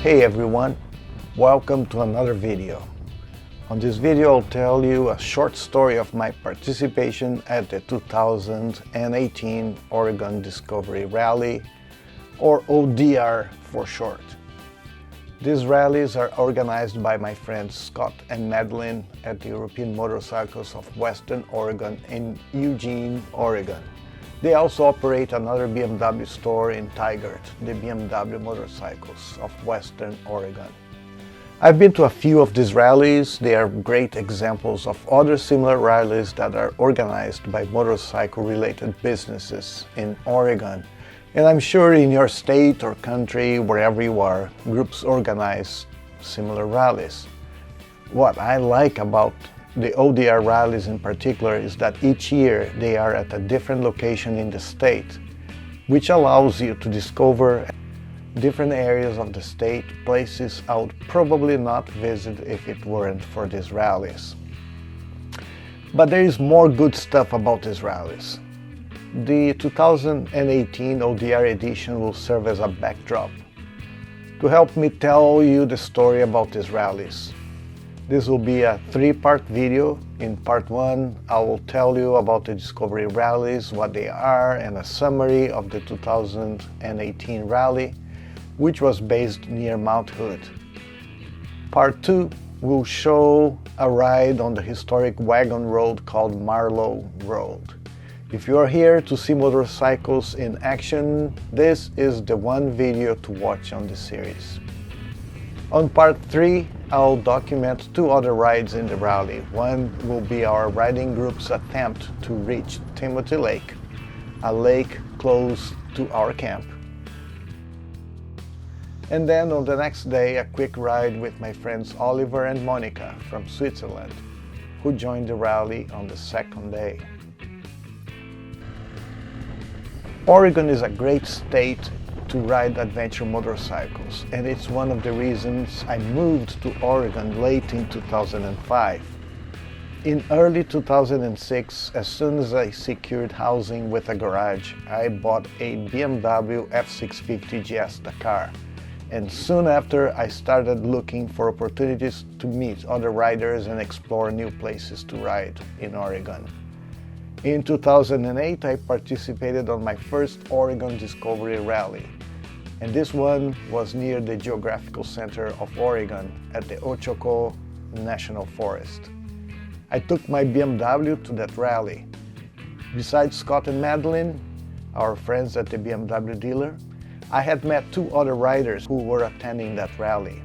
Hey everyone, welcome to another video. On this video I'll tell you a short story of my participation at the 2018 Oregon Discovery Rally, or ODR for short. These rallies are organized by my friends Scott and Madeline at the European Motorcycles of Western Oregon in Eugene, Oregon. They also operate another BMW store in Tigard, the BMW Motorcycles of Western Oregon. I've been to a few of these rallies. They are great examples of other similar rallies that are organized by motorcycle-related businesses in Oregon. And I'm sure in your state or country, wherever you are, groups organize similar rallies. What I like about the ODR rallies in particular is that each year they are at a different location in the state, which allows you to discover different areas of the state, places I would probably not visit if it weren't for these rallies. But there is more good stuff about these rallies. The 2018 ODR edition will serve as a backdrop to help me tell you the story about these rallies. This will be a three-part video. In part one, I will tell you about the Discovery rallies, what they are, and a summary of the 2018 rally, which was based near Mount Hood. Part two will show a ride on the historic wagon road called Barrow Road. If you are here to see motorcycles in action, this is the one video to watch on the series. On part 3, I'll document two other rides in the rally. One will be our riding group's attempt to reach Timothy Lake, a lake close to our camp. And then on the next day, a quick ride with my friends Oliver and Monica from Switzerland, who joined the rally on the second day. Oregon is a great state to ride adventure motorcycles, and it's one of the reasons I moved to Oregon late in 2005. In early 2006, as soon as I secured housing with a garage, I bought a BMW F650 GS Dakar, and soon after I started looking for opportunities to meet other riders and explore new places to ride in Oregon. In 2008, I participated on my first Oregon Discovery Rally, and this one was near the Geographical Center of Oregon at the Ochoco National Forest. I took my BMW to that rally. Besides Scott and Madeline, our friends at the BMW dealer, I had met two other riders who were attending that rally.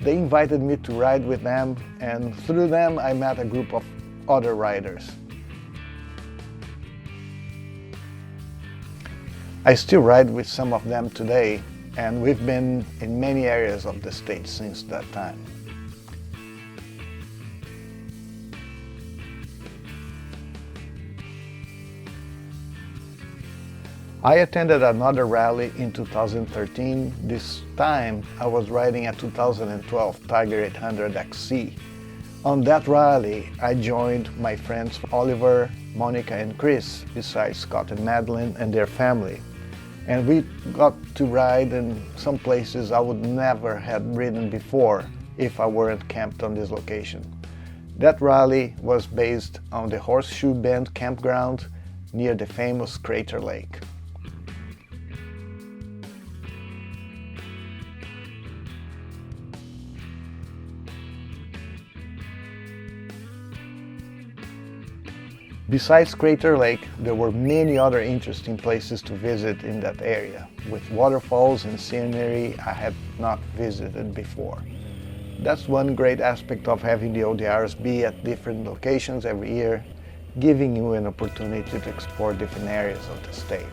They invited me to ride with them, and through them I met a group of other riders. I still ride with some of them today, and we've been in many areas of the state since that time. I attended another rally in 2013. This time I was riding a 2012 Tiger 800 XC. On that rally, I joined my friends Oliver, Monica, and Chris, besides Scott and Madeline and their family. And we got to ride in some places I would never have ridden before if I weren't camped on this location. That rally was based on the Horseshoe Bend campground near the famous Crater Lake. Besides Crater Lake, there were many other interesting places to visit in that area, with waterfalls and scenery I had not visited before. That's one great aspect of having the ODRs be at different locations every year, giving you an opportunity to explore different areas of the state.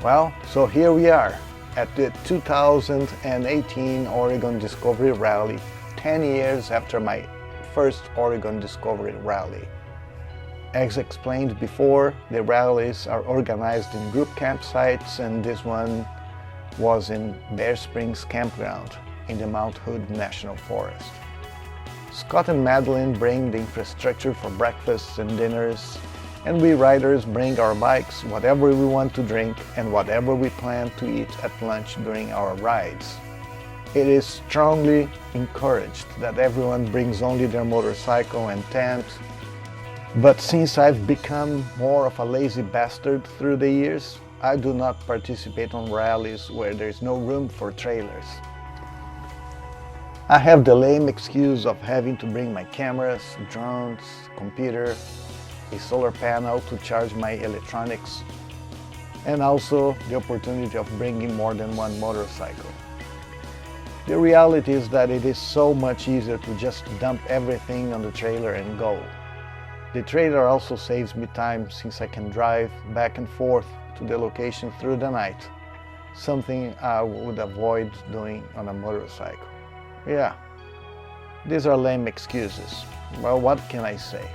Well, so here we are at the 2018 Oregon Discovery Rally, 10 years after my first Oregon Discovery Rally. As explained before, the rallies are organized in group campsites, and this one was in Bear Springs Campground in the Mount Hood National Forest. Scott and Madeline bring the infrastructure for breakfasts and dinners, and we riders bring our bikes, whatever we want to drink, and whatever we plan to eat at lunch during our rides. It is strongly encouraged that everyone brings only their motorcycle and tent, but since I've become more of a lazy bastard through the years, I do not participate on rallies where there is no room for trailers. I have the lame excuse of having to bring my cameras, drones, computer, a solar panel to charge my electronics, and also the opportunity of bringing more than one motorcycle. The reality is that it is so much easier to just dump everything on the trailer and go. The trailer also saves me time since I can drive back and forth to the location through the night, something I would avoid doing on a motorcycle. Yeah, these are lame excuses. Well, what can I say?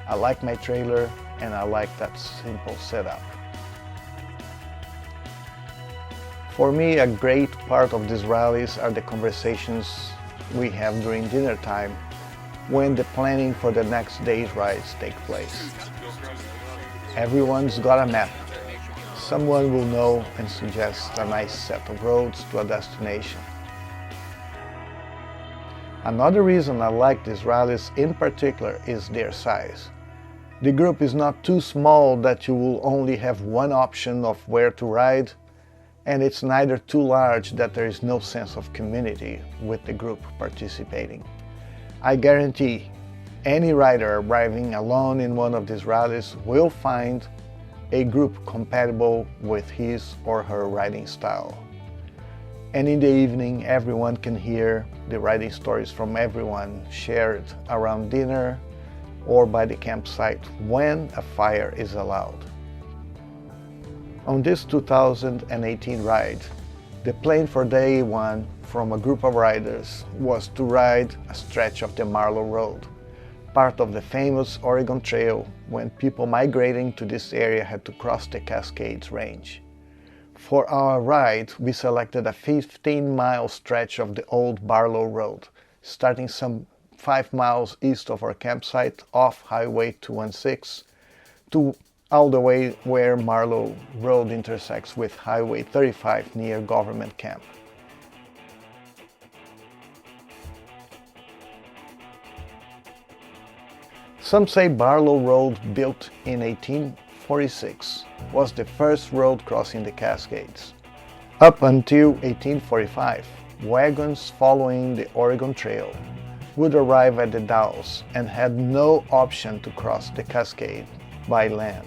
I like my trailer and I like that simple setup. For me, a great part of these rallies are the conversations we have during dinner time when the planning for the next day's rides take place. Everyone's got a map. Someone will know and suggest a nice set of roads to a destination. Another reason I like these rallies in particular is their size. The group is not too small that you will only have one option of where to ride, and it's neither too large that there is no sense of community with the group participating. I guarantee any rider arriving alone in one of these rallies will find a group compatible with his or her riding style. And in the evening, everyone can hear the riding stories from everyone shared around dinner or by the campsite when a fire is allowed. On this 2018 ride, the plan for day one from a group of riders was to ride a stretch of the Barrow Road, part of the famous Oregon Trail when people migrating to this area had to cross the Cascades Range. For our ride, we selected a 15-mile stretch of the old Barrow Road, starting some 5 miles east of our campsite off Highway 216 to all the way where Barrow Road intersects with Highway 35 near Government Camp. Some say Barrow Road, built in 1846, was the first road crossing the Cascades. Up until 1845, wagons following the Oregon Trail would arrive at the Dalles and had no option to cross the Cascade by land.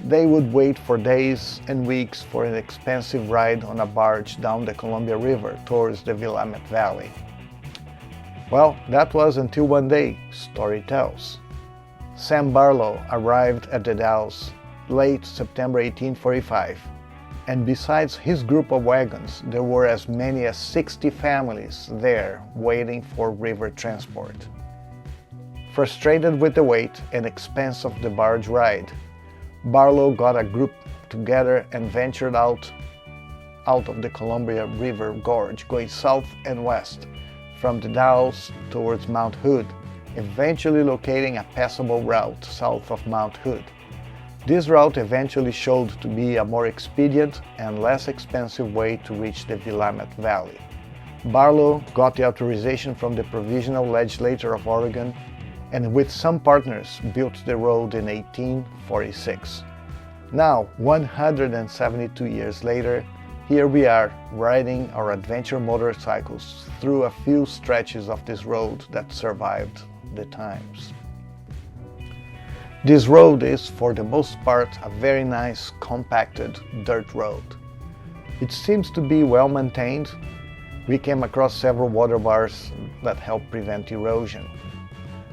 They would wait for days and weeks for an expensive ride on a barge down the Columbia River towards the Willamette Valley. Well, that was until one day, story tells. Sam Barlow arrived at the Dalles late September 1845, and besides his group of wagons, there were as many as 60 families there waiting for river transport. Frustrated with the wait and expense of the barge ride, Barlow got a group together and ventured out of the Columbia River Gorge, going south and west from the Dalles towards Mount Hood, eventually locating a passable route south of Mount Hood. This route eventually showed to be a more expedient and less expensive way to reach the Willamette Valley. Barlow got the authorization from the Provisional Legislature of Oregon and with some partners built the road in 1846. Now, 172 years later, here we are riding our adventure motorcycles through a few stretches of this road that survived the times. This road is, for the most part, a very nice, compacted dirt road. It seems to be well maintained. We came across several water bars that help prevent erosion.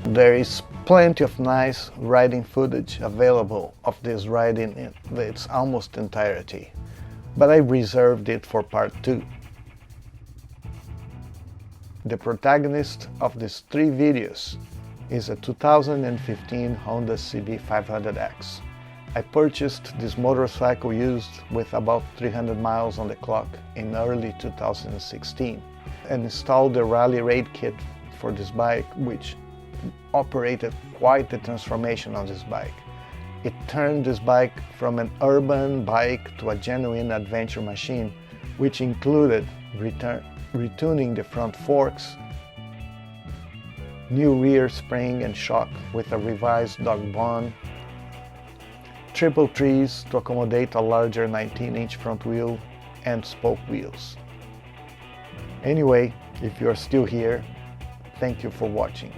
There is plenty of nice riding footage available of this ride in its almost entirety, but I reserved it for part 2. The protagonist of these 3 videos is a 2015 Honda CB500X, I purchased this motorcycle used with about 300 miles on the clock in early 2016 and installed the rally raid kit for this bike, which operated quite the transformation on this bike. It turned this bike from an urban bike to a genuine adventure machine, which included retuning the front forks, new rear spring and shock with a revised dog bone, triple trees to accommodate a larger 19-inch front wheel, and spoke wheels. Anyway, if you're still here, thank you for watching.